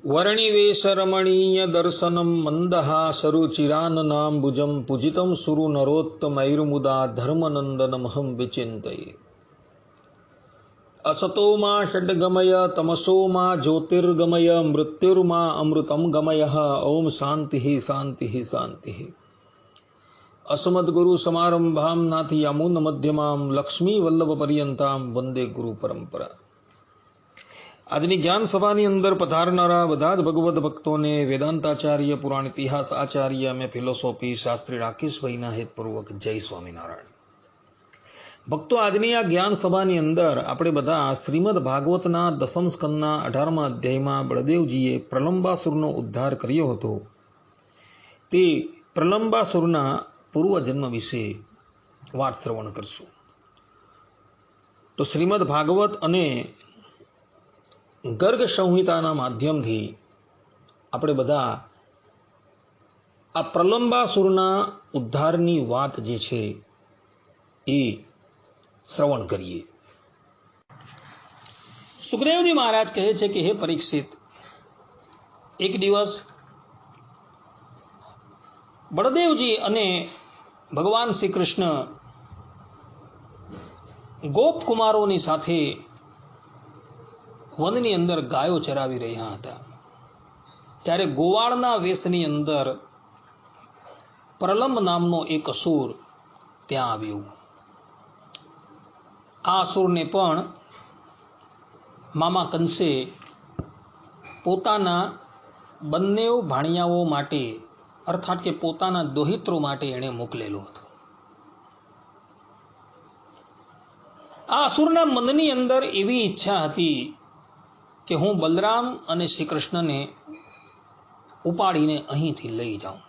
वर्णिवेशरमणीय दर्शनं मन्दहासरुचिराननाम्बुजं पूजितं सुरु नरोत्तमैर्मुदा धर्मनन्दनमहं विचिन्तये। असतो मा षड्गमय तमसो मा ज्योतिर्गमय मृत्युर्मा अमृतं गमयः। ओम शान्तिः शान्तिः शान्तिः। अस्मद्गुरु समारंभां नाथयामुन मध्यमां लक्ष्मी वल्लभ पर्यंतां वंदे गुरु परंपरा। આજની જ્ઞાન સભાની અંદર પધારનારા બધા જ ભગવદ્ ભક્તોને વેદાંતાચાર્ય, પુરાણ ઇતિહાસ આચાર્ય અને ફિલોસોફી શાસ્ત્રી રાકેશભાઈના હેતપૂર્વક જય સ્વામિનારાયણ। ભક્તો, આજની આ જ્ઞાન સભાની અંદર આપણે બધા શ્રીમદ ભાગવતના દસમ સ્કંદના 18મા અધ્યાયમાં બળદેવજીએ પ્રલંબાસુરનો ઉદ્ધાર કર્યો હતો તે પ્રલંબાસુરના પૂર્વજન્મ વિશે વાત શ્રવણ કરશું। તો શ્રીમદ ભાગવત અને ગર્ગ સંહિતાના માધ્યમથી આપણે બધા આ પ્રલંબાસુરના ઉદ્ધારની વાત જે છે એ શ્રવણ કરીએ। સુખદેવજી મહારાજ કહે છે કે હે પરીક્ષિત, એક દિવસ બળદેવજી અને ભગવાન શ્રી કૃષ્ણ ગોપ કુમારોની સાથે વનની અંદર ગાયો ચરાવી રહ્યા હતા, ત્યારે ગોવાળના વેશની અંદર પ્રલંબ નામનો એક અસુર ત્યાં આવ્યો। આ અસુરને પણ મામા કંસે પોતાના બંને ભાણિયાઓ માટે અર્થાત કે પોતાના દોહિત્રો માટે એણે મોકલેલો હતો। આ અસુરના મનની અંદર એવી ઈચ્છા હતી કે હું બલરામ અને શ્રી કૃષ્ણને ઉપાડીને અહીંથી લઈ જાઉં।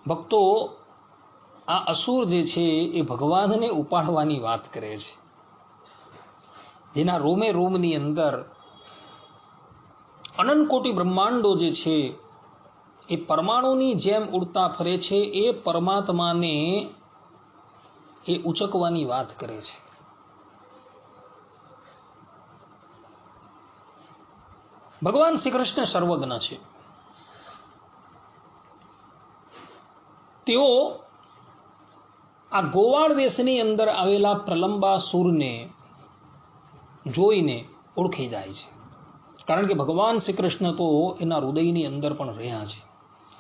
ભક્તો, આ અસુર જે છે એ ભગવાનને ઉપાડવાની વાત કરે છે, જેના રોમે રોમની અંદર અનંત કોટી બ્રહ્માંડો જે છે એ પરમાણુની જેમ ઉડતા ફરે છે, એ પરમાત્માને એ ઉચકવાની વાત કરે છે। ભગવાન શ્રી કૃષ્ણ સર્વજ્ઞ છે। તેઓ આ ગોવાળ વેશની અંદર આવેલા પ્રલંબાસુરને જોઈને ઓળખી જાય છે, કારણ કે ભગવાન શ્રી કૃષ્ણ તો એના હૃદયની અંદર પણ રહ્યા છે।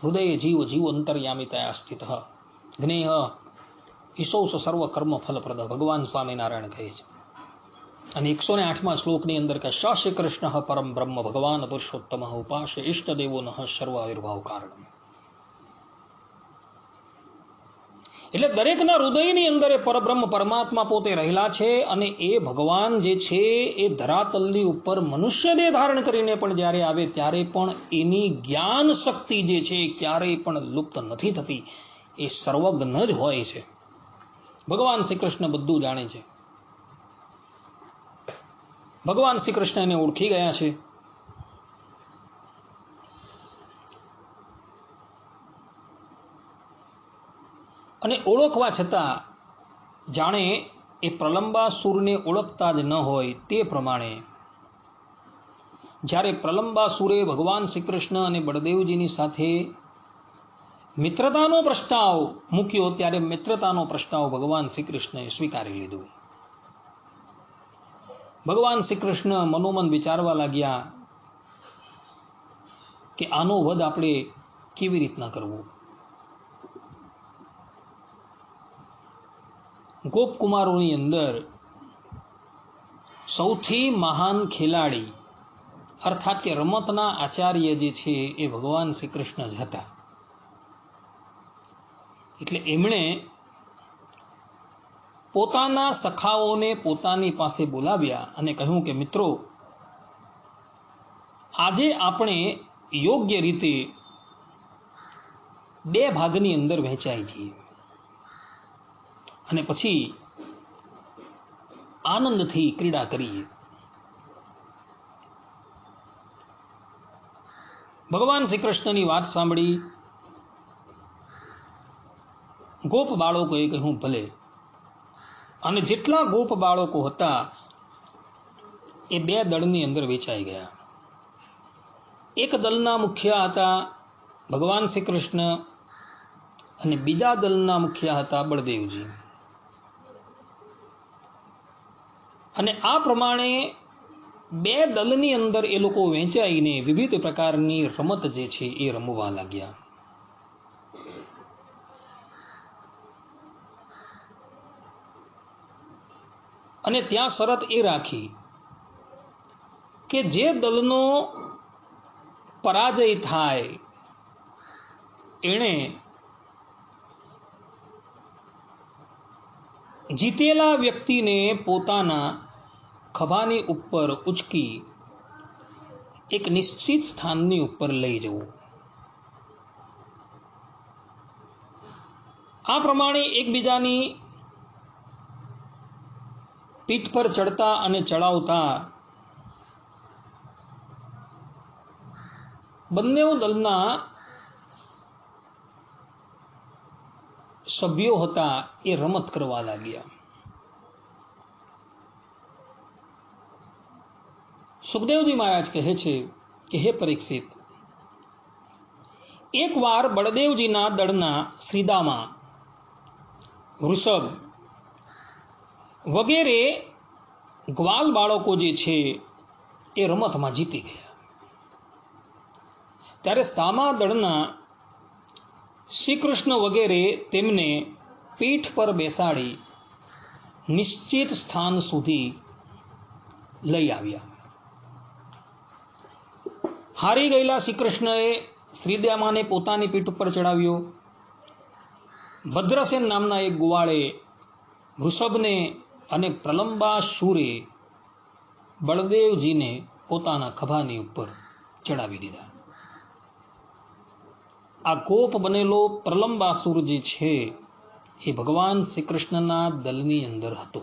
હૃદય જીવ જીવ અંતર્યામિતયા સ્થિત જ્ઞેય ઈશૌ સર્વ કર્મ ફલપ્રદ, ભગવાન સ્વામિનારાયણ કહે છે। અને 108મા શ્લોકની અંદર કે શ્રી કૃષ્ણ પરમ બ્રહ્મ ભગવાન પુરુષોત્તમ ઉપાસ્ય ઇષ્ટદેવો નઃ સર્વ આવિર્ભાવ કારણ। એટલે દરેકના હૃદયની અંદર એ પરબ્રહ્મ પરમાત્મા પોતે રહેલા છે, અને એ ભગવાન જે છે એ ધરાતલની ઉપર મનુષ્ય દેહ ધારણ કરીને પણ જ્યારે આવે ત્યારે પણ એની જ્ઞાન શક્તિ જે છે ક્યારેય પણ લુપ્ત નથી થતી, એ સર્વજ્ઞ જ હોય છે। ભગવાન શ્રી કૃષ્ણ બધું જાણે છે। ભગવાન શ્રી કૃષ્ણ એને ઓળખી ગયા છે। અને ઓળખવા છતાં જાણે એ પ્રલંબાસુરને ઓળખતા જ ન હોય તે પ્રમાણે જ્યારે પ્રલંબાસુરે ભગવાન શ્રી કૃષ્ણ અને બળદેવજીની સાથે મિત્રતાનો પ્રસ્તાવ મૂક્યો, ત્યારે મિત્રતાનો પ્રસ્તાવ ભગવાન શ્રી કૃષ્ણએ સ્વીકારી લીધો। ભગવાન શ્રી કૃષ્ણ મનોમન વિચારવા લાગ્યા કે આનો વધ આપણે કેવી રીતના કરવો। ગોપકુમારોની અંદર સૌથી મહાન ખેલાડી અર્થાત કે રમતના આચાર્ય જે છે એ ભગવાન શ્રી કૃષ્ણ જ હતા। એટલે એમણે પોતાના સખાઓને પોતાની પાસે બોલાવ્યા અને કહ્યું કે મિત્રો, આજે આપણે યોગ્ય રીતે બે ભાગની અંદર વહેંચાઈ છીએ અને પછી આનંદથી ક્રીડા કરીએ। ભગવાન શ્રી કૃષ્ણની વાત સાંભળી ગોપ બાળકોએ કહ્યું ભલે। અને જેટલા ગોપ બાળકો હતા એ બે દળની અંદર વેચાઈ ગયા. એક દળના મુખ્ય હતા ભગવાન શ્રી કૃષ્ણ અને બીજા દળના મુખ્ય હતા બળદેવજી. અને આ પ્રમાણે બે દળની અંદર એ લોકો વહેંચાઈને વિવિધ પ્રકારની રમત જે છે એ રમવા લાગ્યા. અને ત્યાં શરત એ રાખી કે જે દળનો પરાજય થાય એણે જીતેલા વ્યક્તિને પોતાના ખભાની ઉપર ઉચકી એક નિશ્ચિત સ્થાનની ઉપર લઈ જવું. આ પ્રમાણે એકબીજાની પીઠ પર ચડતા અને ચડાવતા બંને દળના સભ્યો હતા એ રમત કરવા લાગ્યા. સુખદેવજી મહારાજ કહે છે કે હે પરીક્ષિત, એકવાર બળદેવજીના દળના શ્રીદામા, વૃષભ વગેરે ગ્વાલ બાળકો જે છે એ રમતમાં જીતી ગયા. ત્યારે સામા દળના શ્રી કૃષ્ણ વગેરે તેમને પીઠ પર બેસાડી નિશ્ચિત સ્થાન સુધી લઈ આવ્યા. હારી ગયેલા શ્રી કૃષ્ણએ શ્રીદામાને પોતાની પીઠ ઉપર ચડાવ્યો. ભદ્રસેન નામના એક ગુવાળે વૃષભને અને પ્રલંબાસુરે બળદેવજીને પોતાના ખભાની ઉપર ચડાવી દીધા. આ ગોપ બનેલો પ્રલંબાસુર જે છે એ ભગવાન શ્રી કૃષ્ણના દલની અંદર હતો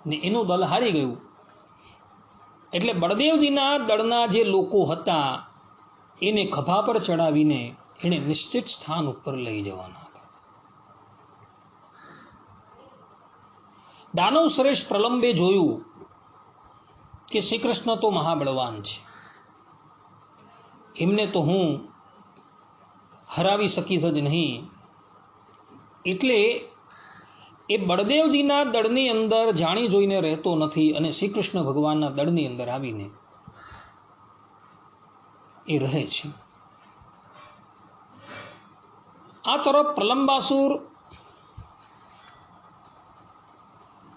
ને એનું દલ હારી ગયું. એટલે બળદેવજીના દળના જે લોકો હતા એને ખભા પર ચડાવીને એને નિશ્ચિત સ્થાન ઉપર લઈ જવાના હતા. દાનવ શ્રેષ્ઠ પ્રલંબે જોયું કે શ્રી કૃષ્ણ તો મહાબળવાન છે, એમને તો હું હરાવી શકીશ જ નહીં. એટલે એ બળદેવજીના દળની અંદર જાણી જોઈને રહેતો નથી અને શ્રી કૃષ્ણ ભગવાનના દળની અંદર આવીને એ રહે છે. આ તરફ પ્રલંબાસુર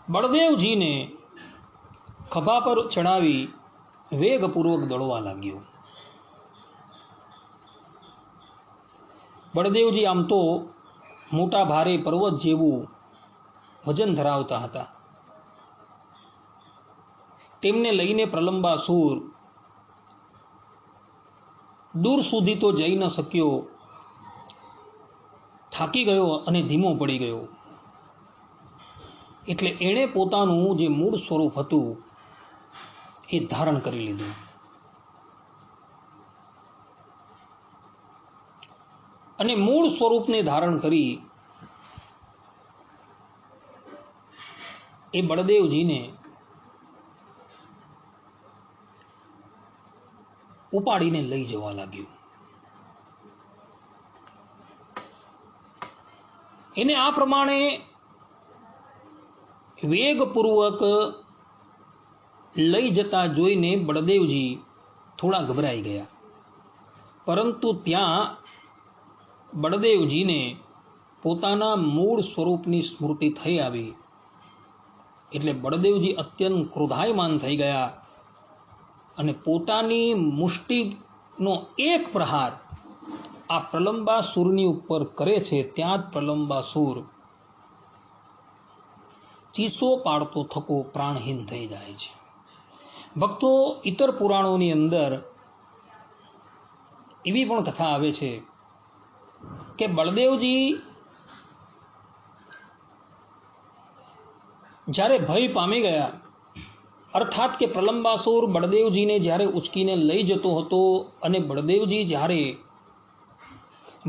બળદેવજીને ખભા પર ચડાવી વેગપૂર્વક દોડવા લાગ્યો. બળદેવજી આમ તો મોટા ભારે પર્વત જેવું વજન ધરાવતા હતા. તેમને લઈને પ્રલંબાસુર દૂર સુધી તો જઈ ન શક્યો, થાકી ગયો અને ધીમો પડી ગયો. એટલે એણે પોતાનું જે મૂળ સ્વરૂપ હતું એ ધારણ કરી લીધું. અને મૂળ સ્વરૂપને ધારણ કરી એ બળદેવજીને ઉપાડીને લઈ જવા લાગ્યું. એને આ પ્રમાણે વેગપૂર્વક લઈ જતા જોઈને બળદેવજી થોડા ગભરાઈ ગયા. પરંતુ ત્યાં બળદેવજીને પોતાના મૂળ સ્વરૂપની સ્મૃતિ થઈ આવી. એટલે બળદેવજી અત્યંત ક્રોધાયમાન થઈ ગયા અને પોતાની મુષ્ટિનો એક પ્રહાર આ પ્રલંબાસુરની ઉપર કરે છે. ત્યાં જ પ્રલંબાસુર ચીસો પાડતો થકો પ્રાણહીન થઈ જાય છે. ભક્તો, ઇતર પુરાણોની અંદર એવી પણ કથા આવે છે કે બળદેવજી જ્યારે ભય પામી ગયા, અર્થાત કે પ્રલંબાસુર બળદેવજીને જ્યારે ઉચકીને લઈ જતો હતો અને બળદેવજી જ્યારે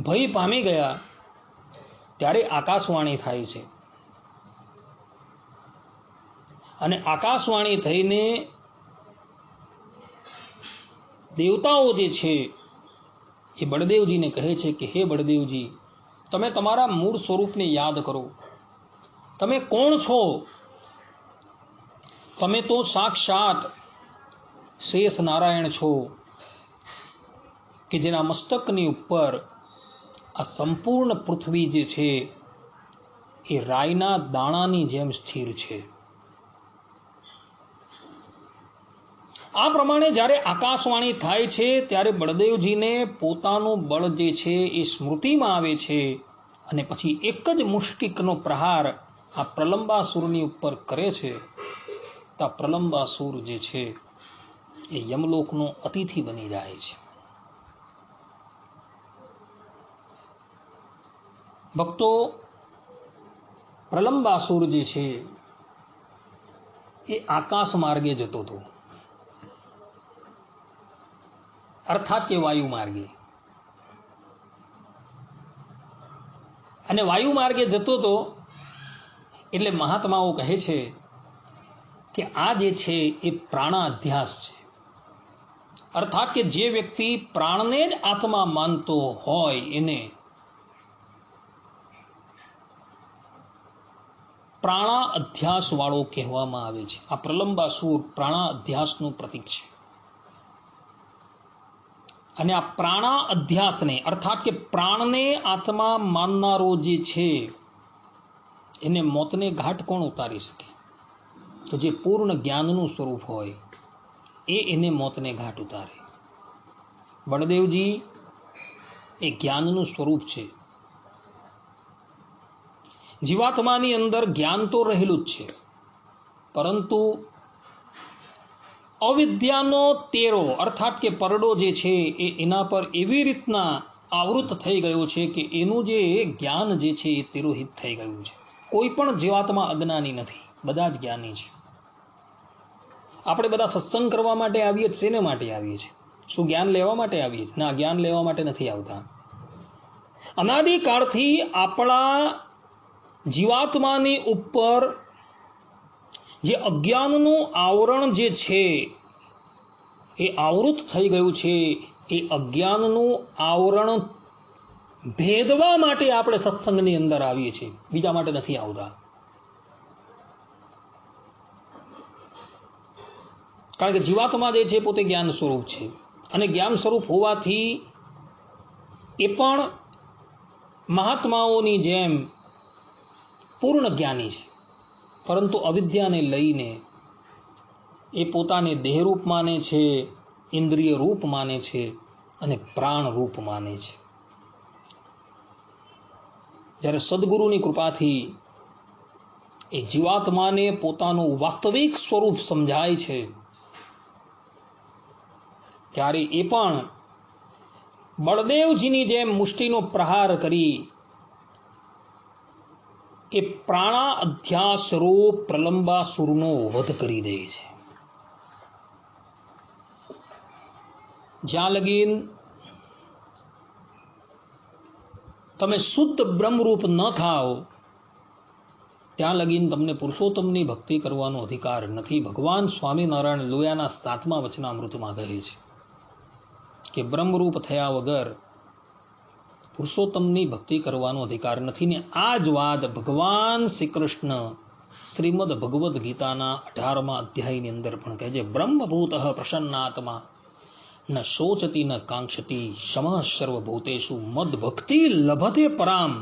ભય પામી ગયા ત્યારે આકાશવાણી થાય છે. અને આકાશવાણી થઈને દેવતાઓ જે છે એ બળદેવજીને કહે છે કે હે બળદેવજી, તમે તમારા મૂળ સ્વરૂપને યાદ કરો. તમે કોણ છો? તમે તો સાક્ષાત શેષ નારાયણ છો, કે જેના મસ્તકની ઉપર આ સંપૂર્ણ પૃથ્વી જે છે એ રાઈના દાણાની જેમ સ્થિર છે. આ પ્રમાણે જ્યારે આકાશવાણી થાય છે ત્યારે બળદેવજીને પોતાનું બળ જે છે એ સ્મૃતિમાં આવે છે અને પછી એક જ મુષ્ટિકનો પ્રહાર આ પ્રલંબાસુરની ઉપર કરે છે. તો આ પ્રલંબાસુર જે છે એ યમલોકનો અતિથિ બની જાય છે. ભક્તો, પ્રલંબાસુર જે છે એ આકાશ માર્ગે જતો હતો, અર્થાત કે વાયુ માર્ગે. અને વાયુ માર્ગે જતો હતો એટલે મહાત્માઓ કહે છે કે આ જે છે એ પ્રાણાધ્યાસ છે. અર્થાત કે જે વ્યક્તિ પ્રાણને જ આત્મા માનતો હોય એને પ્રાણા અધ્યાસ વાળો કહેવામાં આવે છે. આ પ્રલંબાસુર પ્રાણા અધ્યાસનું પ્રતીક છે. અને આ પ્રાણા અધ્યાસને અર્થાત કે પ્રાણને આત્મા માનનારો જે છે એને મોતને ઘાટ કોણ ઉતારી શકે? તો જે પૂર્ણ જ્ઞાનનું સ્વરૂપ હોય એને મોતને ઘાટ ઉતારે. બળદેવજી એ જ્ઞાનનું સ્વરૂપ છે. જીવાત્માની અંદર જ્ઞાન તો રહેલું જ છે, પરંતુ અવિદ્યાનો તેરો અર્થાત કે પરડો જે છે એ એના પર એવી રીતના આવૃત થઈ ગયો છે કે એનું જે જ્ઞાન જે છે એ તિરોહિત થઈ ગયું છે. કોઈ પણ જીવાત્મા અજ્ઞાની નથી, બધા જ જ્ઞાની છે. આપણે બધા સત્સંગ કરવા માટે આવીએ છીએ, શેને માટે આવીએ છીએ? શું જ્ઞાન લેવા માટે આવીએ છીએ? ના, જ્ઞાન લેવા માટે નથી આવતા. અનાદિકાળથી આપણા જીવાત્માની ઉપર જે અજ્ઞાનનું આવરણ જે છે એ આવૃત થઈ ગયું છે. એ અજ્ઞાનનું આવરણ ભેદવા માટે આપણે સત્સંગની અંદર આવીએ છીએ, બીજા માટે નથી આવતા. કારણ કે જીવાત્મા જે છે પોતે જ્ઞાન સ્વરૂપ છે, અને જ્ઞાન સ્વરૂપ હોવાથી એ પણ મહાત્માઓની જેમ પૂર્ણ જ્ઞાની છે, પરંતુ અવિદ્યાને લઈને એ પોતાને દેહરૂપ માને છે, ઇન્દ્રિય રૂપ માને છે અને પ્રાણ રૂપ માને છે. જ્યારે સદગુરુની કૃપાથી એ જીવાત્માને પોતાનું વાસ્તવિક સ્વરૂપ સમજાય છે ત્યારે એ પણ બળદેવજીની જેમ મુષ્ટિનો પ્રહાર કરી એ પ્રાણા અધ્યાસ રૂપ પ્રલંબાસુરનો વધ કરી દે છે. જ્યાં લગીન તમે શુદ્ધ બ્રહ્મરૂપ ન થાઓ ત્યાં લગીન તમને પુરુષોત્તમની ભક્તિ કરવાનો અધિકાર નથી. ભગવાન સ્વામિનારાયણ લોયાના 7મા વચનામૃતમાં કહે છે કે બ્રહ્મરૂપ થયા વગર પુરુષોત્તમની ભક્તિ કરવાનો અધિકાર નથી. ને આ જ વાત ભગવાન શ્રી કૃષ્ણ શ્રીમદ ભગવદ્ ગીતાના 18મા અધ્યાયની અંદર પણ કહે છે, બ્રહ્મભૂત પ્રસન્નાત્મા ન શોચતી ન કાંક્ષતી શમઃ સર્વભૂતેષુ મદ ભક્તિ લભતે પરામ.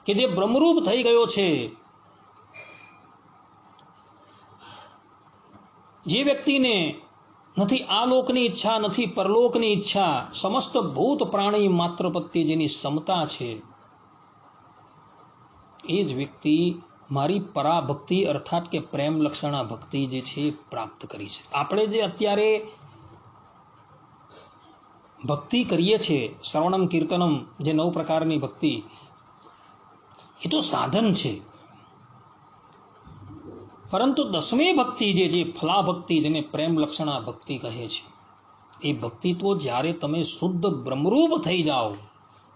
કે જે બ્રહ્મરૂપ થઈ ગયો છે, જે વ્યક્તિને નથી આ લોકની ઈચ્છા, નથી પરલોકની ઈચ્છા, સમસ્ત ભૂત પ્રાણી માત્ર પ્રત્યે જેની ક્ષમતા છે, એ જ વ્યક્તિ મારી પરાભક્તિ અર્થાત કે પ્રેમ લક્ષણા ભક્તિ જે છે પ્રાપ્ત કરી છે. આપણે જે અત્યારે ભક્તિ કરીએ છીએ, શ્રવણમ કીર્તનમ, જે 9 પ્રકારની ભક્તિ, એ તો સાધન છે, પરંતુ 10મી ભક્તિ જે ફલા ભક્તિ, જેને પ્રેમ લક્ષણા ભક્તિ કહે છે, એ ભક્તિ તો જ્યારે તમે શુદ્ધ બ્રહ્મરૂપ થઈ જાઓ,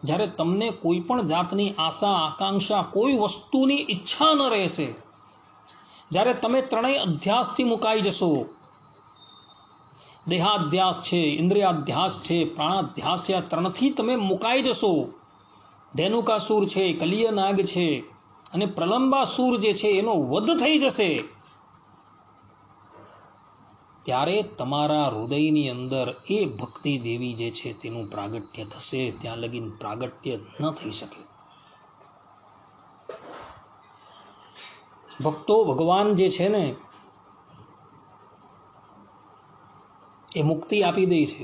જ્યારે તમને કોઈ પણ જાતની આશા આકાંક્ષા, કોઈ વસ્તુની ઈચ્છા ન રહેશે, જ્યારે તમે ત્રણેય અધ્યાસથી મુકાઈ જશો, દેહાધ્યાસ છે, ઇન્દ્રિયાધ્યાસ છે, પ્રાણાધ્યાસ છે, આ ત્રણથી તમે મુકાઈ જશો. ધેનુકાસુર છે, કલિયનાગ છે અને પ્રલંબાસુર જે છે એનો વધ થઈ જશે, ત્યારે તમારા હૃદયની અંદર એ ભક્તિ દેવી જે છે તેનું પ્રાગટ્ય થશે. ત્યાં લગીન પ્રાગટ્ય ન થઈ શકે. ભક્તો ભગવાન જે છે ને એ મુક્તિ આપી દે છે,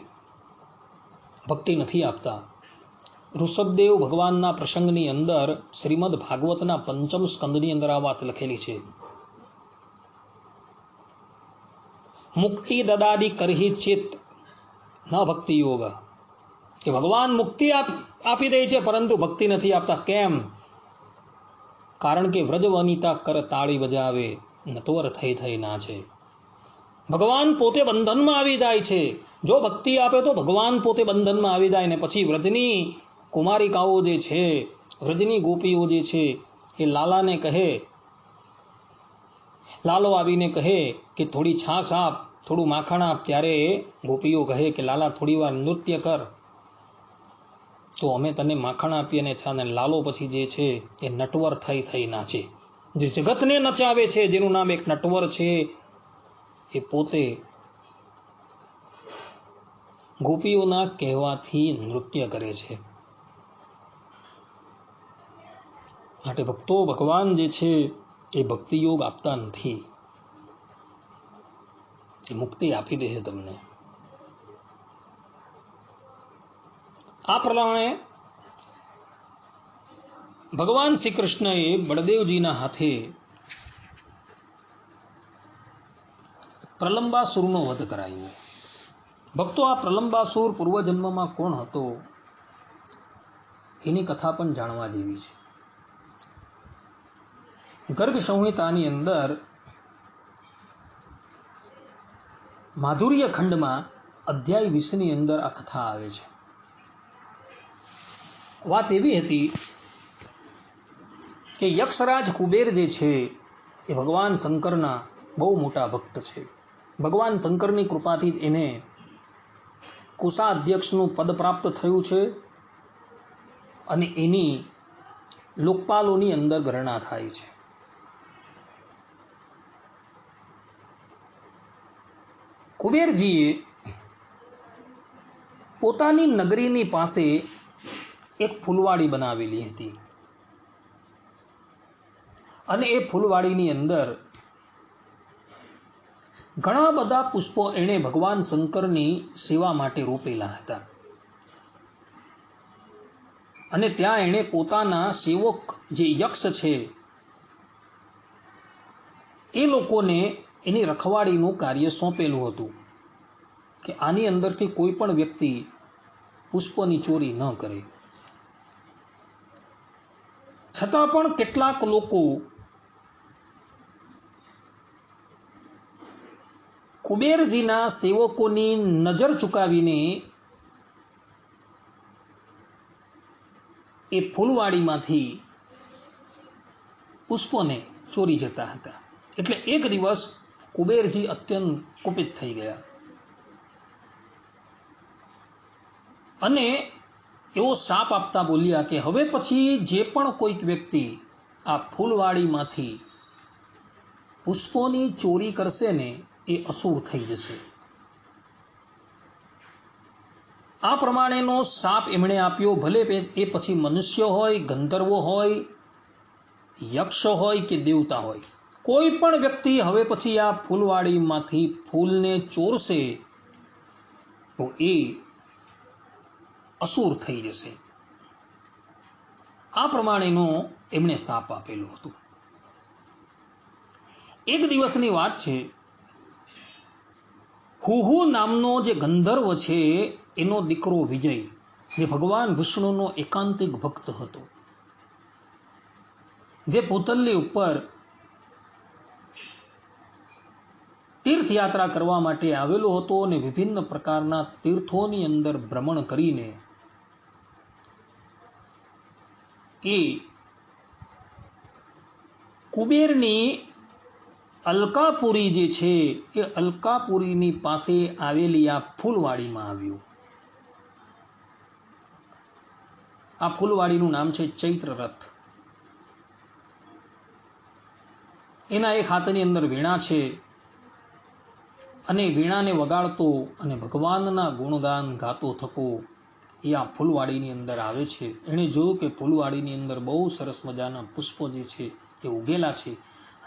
ભક્તિ નથી આપતા. ઋષભદેવ ભગવાનના પ્રસંગની અંદર શ્રીમદ ભાગવતના પંચમ સ્કંદની અંદર આ વાત લખેલી છે. મુક્તિ દદાદી કરહી ચિત્ત ન ભક્તિ યોગ, કે ભગવાન મુક્તિ આપી દે છે પરંતુ ભક્તિ નથી આપતા. કેમ? કારણ કે વ્રજ વનિતા કર તાળી બજાવે, નટવર થઈ થઈ નાચે. ભગવાન પોતે બંધનમાં આવી જાય છે. જો ભક્તિ આપે તો ભગવાન પોતે બંધનમાં આવી જાય ને પછી વ્રજની કુમારિકાઓ જે છે, વ્રજની ગોપીઓ જે છે એ લાલાને કહે, લાલો આવીને કહે કે થોડી છાશ આપ, થોડું માખણ આપ, ત્યારે ગોપીઓ કહે કે લાલા થોડી વાર નૃત્ય કર તો અમે તને માખણ આપીએ ને છાને. લાલો પછી જે છે એ નટવર થઈ થઈ નાચે. જે જગતને નચાવે છે, જેનું નામ એક નટવર છે, એ પોતે ગોપીઓના કહેવાથી નૃત્ય કરે છે. માટે ભક્તો ભગવાન જે છે એ ભક્તિ યોગ આપતા નથી, એ મુક્તિ આપી દે છે તમને. આ પ્રમાણે ભગવાન શ્રી કૃષ્ણએ બળદેવજીના હાથે પ્રલંબાસુરનો વધ કરાવ્યો. ભક્તો આ પ્રલંબાસુર પૂર્વજન્મમાં કોણ હતો એની કથા પણ જાણવા જેવી છે. ગર્ગ સંહિતાની અંદર માધુર્ય ખંડમાં અધ્યાય 20 ની અંદર આ કથા આવે છે. વાત એવી હતી કે યક્ષરાજ કુબેર જે છે એ ભગવાન શંકરના બહુ મોટા ભક્ત છે. ભગવાન શંકરની કૃપાથી એને કોષાધ્યક્ષનું પદ પ્રાપ્ત થયું છે અને એની લોકપાલોની અંદર ગણના થાય છે. કુબેરજીએ પોતાની નગરીની પાસે એક ફૂલવાડી બનાવેલી હતી અને એ ફૂલવાડીની અંદર ઘણા બધા પુષ્પો એણે ભગવાન શંકરની સેવા માટે રોપેલા હતા અને ત્યાં એણે પોતાના સેવક જે યક્ષ છે એ લોકોને એની રખવાડીનું કાર્ય સોંપેલું હતું કે આની અંદરથી કોઈ પણ વ્યક્તિ પુષ્પની ચોરી ન કરે. છતાં પણ કેટલાક લોકો કુબેરજીના સેવકોની નજર ચૂકાવીને એ ફૂલવાડીમાંથી પુષ્પોને ચોરી જતા હતા. એટલે એક દિવસ કુબેરજી અત્યંત કુપિત થઈ ગયા અને એવો શાપ આપતા બોલ્યા કે હવે પછી જે પણ કોઈક વ્યક્તિ આ ફૂલવાડીમાંથી પુષ્પોની ચોરી કરશે ને એ અસુર થઈ જશે. આ પ્રમાણેનો શાપ એમણે આપ્યો. ભલે એ પછી મનુષ્ય હોય, ગંધર્વો હોય, યક્ષ હોય કે દેવતા હોય, કોઈ પણ વ્યક્તિ હવે પછી આ ફૂલવાડીમાંથી ફૂલને ચોરશે તો એ અસુર થઈ જશે. આ પ્રમાણેનો એમણે શાપ આપેલો હતો. એક દિવસની વાત છે, હુહુ નામનો જે ગંધર્વ છે એનો દીકરો વિજય, જે ભગવાન વિષ્ણુનો એકાંતિક ભક્ત હતો, જે પૂતલ્લી ઉપર તીર્થયાત્રા કરવા માટે આવેલો હતો અને વિભિન્ન પ્રકારના તીર્થોની અંદર ભ્રમણ કરીને એ કુબેરની અલકાપુરી જે છે એ અલકાપુરીની પાસે આવેલી આ ફૂલવાડીમાં આવ્યો. આ ફૂલવાડીનું નામ છે ચૈત્ર રથ. એના એક હાથની અંદર વીણા છે અને વીણાને વગાડતો અને ભગવાનના ગુણગાન ગાતો થકો એ આ ફૂલવાડીની અંદર આવે છે. એણે જોયું કે ફૂલવાડીની અંદર બહુ સરસ મજાના પુષ્પો જે છે એ ઉગેલા છે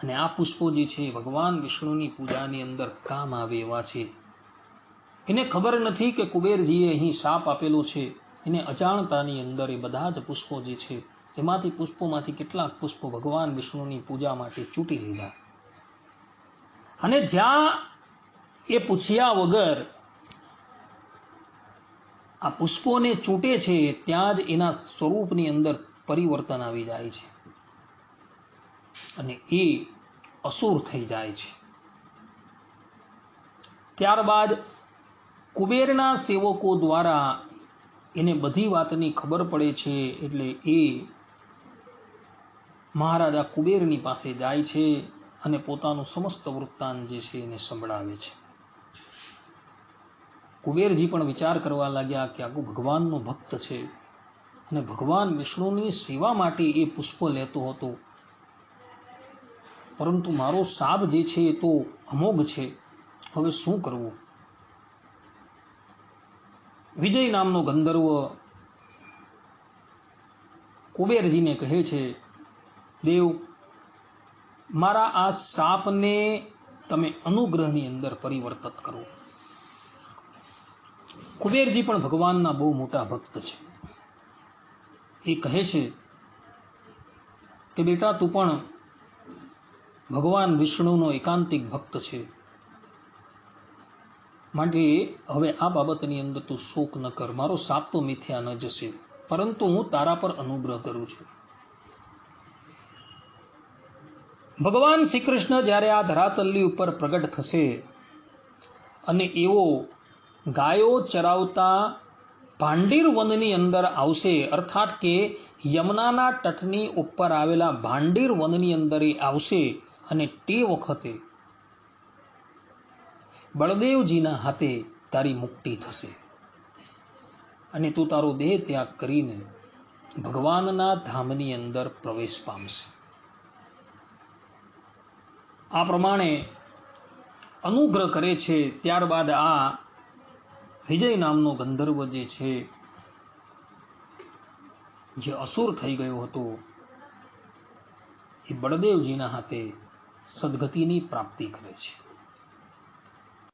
અને આ પુષ્પો જે છે ભગવાન વિષ્ણુની પૂજાની અંદર કામ આવે એવા છે. એને ખબર નથી કે કુબેરજીએ અહીં શાપ આપેલો છે. એને અજાણતાની અંદર એ બધા જ પુષ્પો જે છે તેમાંથી પુષ્પોમાંથી કેટલાક પુષ્પો ભગવાન વિષ્ણુની પૂજા માટે ચૂંટી લીધા અને જ્યાં એ પૂછ્યા વગર આ પુષ્પોને ચૂંટે છે ત્યાં જ એના સ્વરૂપની અંદર પરિવર્તન આવી જાય છે અને એ અસુર થઈ જાય છે. ત્યારબાદ કુબેરના સેવકો દ્વારા એને બધી વાતની ખબર પડે છે. એટલે એ મહારાજા કુબેરની પાસે જાય છે અને પોતાનું સમસ્ત વૃત્તાંત જે છે એને સંભળાવે છે. કુબેરજી પણ વિચાર કરવા લાગ્યા કે આખું ભગવાનનો ભક્ત છે અને ભગવાન વિષ્ણુની સેવા માટે એ પુષ્પો લેતો હતો, પરંતુ મારો શાપ જે છે એ તો અમોઘ છે. હવે શું કરવું? વિજય નામનો ગંધર્વ કુબેરજીને કહે છે, દેવ, મારા આ શાપને તમે અનુગ્રહની અંદર પરિવર્તિત કરો. કુબેરજી પણ ભગવાનના બહુ મોટા ભક્ત છે. એ કહે છે કે બેટા, તું પણ ભગવાન વિષ્ણુનો એકાંતિક ભક્ત છે, માટે હવે આ બાબતની અંદર તું શોક ન કર. મારો શાપ તો મિથ્યા ન જશે, પરંતુ હું તારા પર અનુગ્રહ કરું છું. ભગવાન શ્રી કૃષ્ણ જ્યારે આ ધરાતલની ઉપર પ્રગટ થશે અને એવો ગાયો ચરાવતા ભાંડીર વનની અંદર આવશે, અર્થાત કે યમુનાના તટની ઉપર આવેલા ભાંડીર વનની અંદર એ આવશે અને તે વખતે બળદેવજીના હાથે તારી મુક્તિ થશે અને તું તારો દેહ ત્યાગ કરીને ભગવાનના ધામની અંદર પ્રવેશ પામશે. આ પ્રમાણે અનુગ્રહ કરે છે. ત્યારબાદ આ વિજય નામનો ગંધર્વ જે છે, જે અસુર થઈ ગયો હતો, એ બળદેવજીના હાથે સદગતિની પ્રાપ્તિ કરે છે.